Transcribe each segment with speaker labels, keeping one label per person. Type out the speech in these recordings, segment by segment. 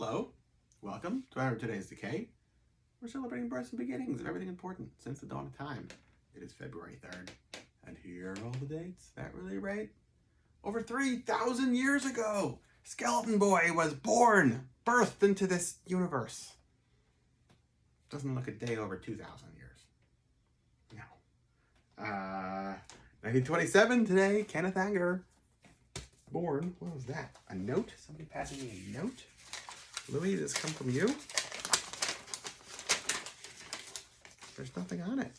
Speaker 1: Hello, welcome to our today's Decay. We're celebrating births and beginnings of everything important since the dawn of time. It is February 3rd, and here are all the dates. Is that really right? Over 3,000 years ago, Skeleton Boy was birthed into this universe. Doesn't look a day over 2,000 years. No. 1927 today, Kenneth Anger. Born. What was that? A note? Somebody passing me a note? Louis, does this come from you? There's nothing on it.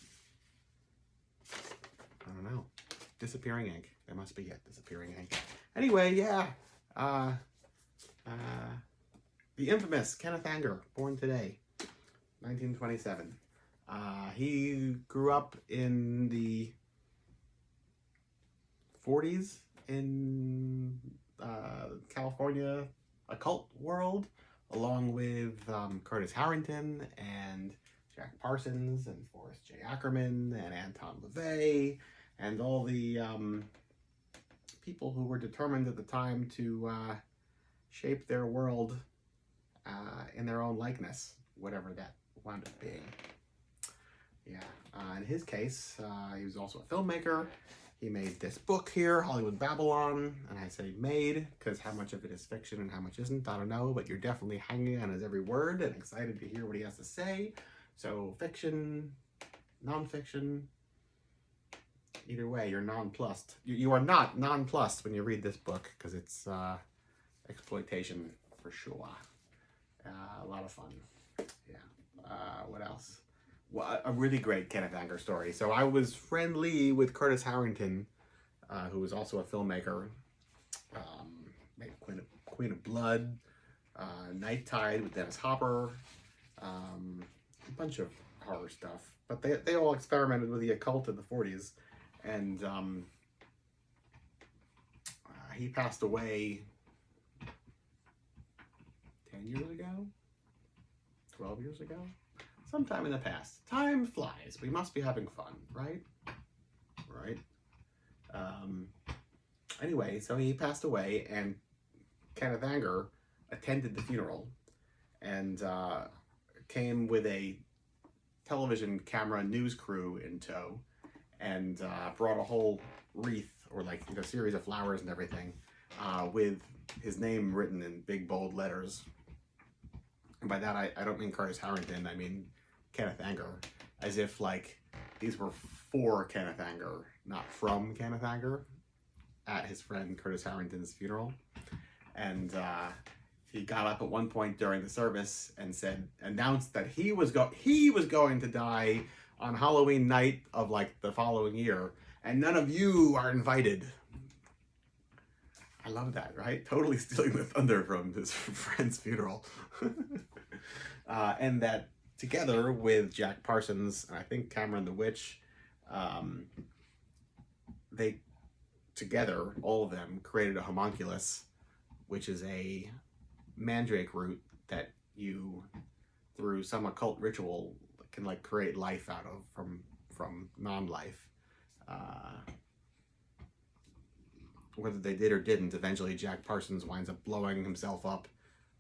Speaker 1: I don't know. Disappearing ink. There must be it. Disappearing ink. Anyway, yeah. The infamous Kenneth Anger, born today, 1927. He grew up in the 40s in California occult world, along with Curtis Harrington and Jack Parsons and Forrest J. Ackerman and Anton LaVey and all the people who were determined at the time to shape their world in their own likeness, whatever that wound up being. Yeah, in his case, he was also a filmmaker. He made this book here, Hollywood Babylon, and I say made because how much of it is fiction and how much isn't, I don't know, but you're definitely hanging on his every word and excited to hear what he has to say. So fiction, nonfiction, either way, you're nonplussed. You are not nonplussed when you read this book because it's exploitation for sure. A lot of fun. Yeah. What else? Well, a really great Kenneth Anger story. So I was friendly with Curtis Harrington, who was also a filmmaker. Made Queen of Blood, Night Tide with Dennis Hopper, a bunch of horror stuff. But they all experimented with the occult in the 40s. And he passed away 10 years ago? 12 years ago? Sometime in the past. Time flies. We must be having fun, right? Right? Anyway, so he passed away, and Kenneth Anger attended the funeral and came with a television camera news crew in tow and brought a whole wreath or series of flowers and everything with his name written in big bold letters. And by that, I don't mean Curtis Harrington, I mean Kenneth Anger, as if these were for Kenneth Anger, not from Kenneth Anger, at his friend Curtis Harrington's funeral. And he got up at one point during the service and announced that he was going to die on Halloween night of the following year, and none of you are invited. I love that, right? Totally stealing the thunder from his friend's funeral. And that together with Jack Parsons and I think Cameron the Witch, they together, all of them, created a homunculus, which is a mandrake root that you, through some occult ritual, can create life out of from non-life. Whether they did or didn't, eventually Jack Parsons winds up blowing himself up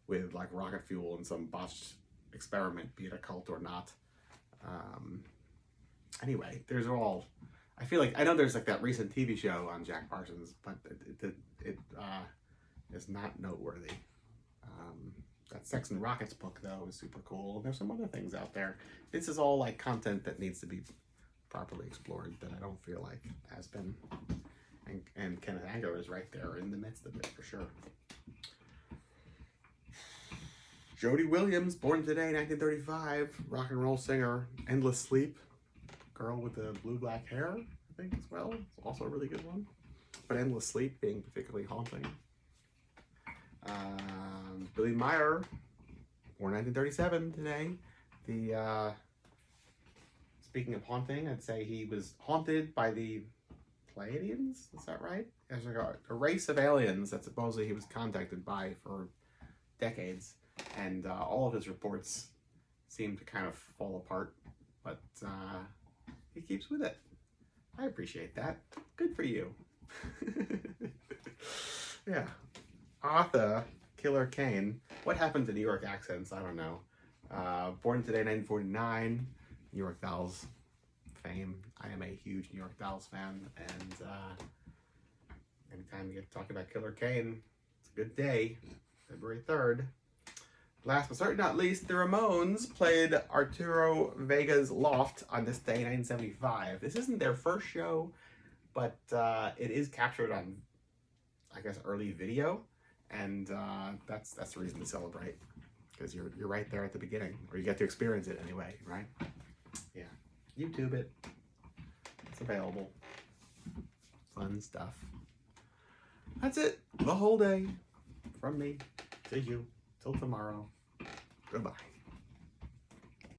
Speaker 1: with rocket fuel in some botched experiment, be it a cult or not. Anyway, I feel I know there's that recent TV show on Jack Parsons, but it is not noteworthy. That Sex and Rockets book, though, is super cool. There's some other things out there. This is all content that needs to be properly explored that I don't feel has been. And Kenneth Anger is right there in the midst of it, for sure. Jody Williams, born today, 1935, rock and roll singer. Endless Sleep, girl with the blue-black hair, I think, as well. It's also a really good one. But Endless Sleep being particularly haunting. Billy Meyer, born 1937 today. Speaking of haunting, I'd say he was haunted by the Pleiadians, is that right? There's a race of aliens that supposedly he was contacted by for decades, and all of his reports seem to kind of fall apart, but he keeps with it. I appreciate that. Good for you. Yeah. Arthur Killer Kane. What happened to New York accents? I don't know. Born today, 1949. New York Dolls fame. I am a huge New York Dolls fan, and anytime you get to talk about Killer Kane, it's a good day. February 3rd. Last but certainly not least, the Ramones played Arturo Vega's Loft on this day, 1975. This isn't their first show, but it is captured on, I guess, early video, and that's the reason to celebrate, because you're right there at the beginning, or you get to experience it anyway, right? Yeah, YouTube it. It's available. Fun stuff. That's it. The whole day. From me to you. Till tomorrow. Goodbye.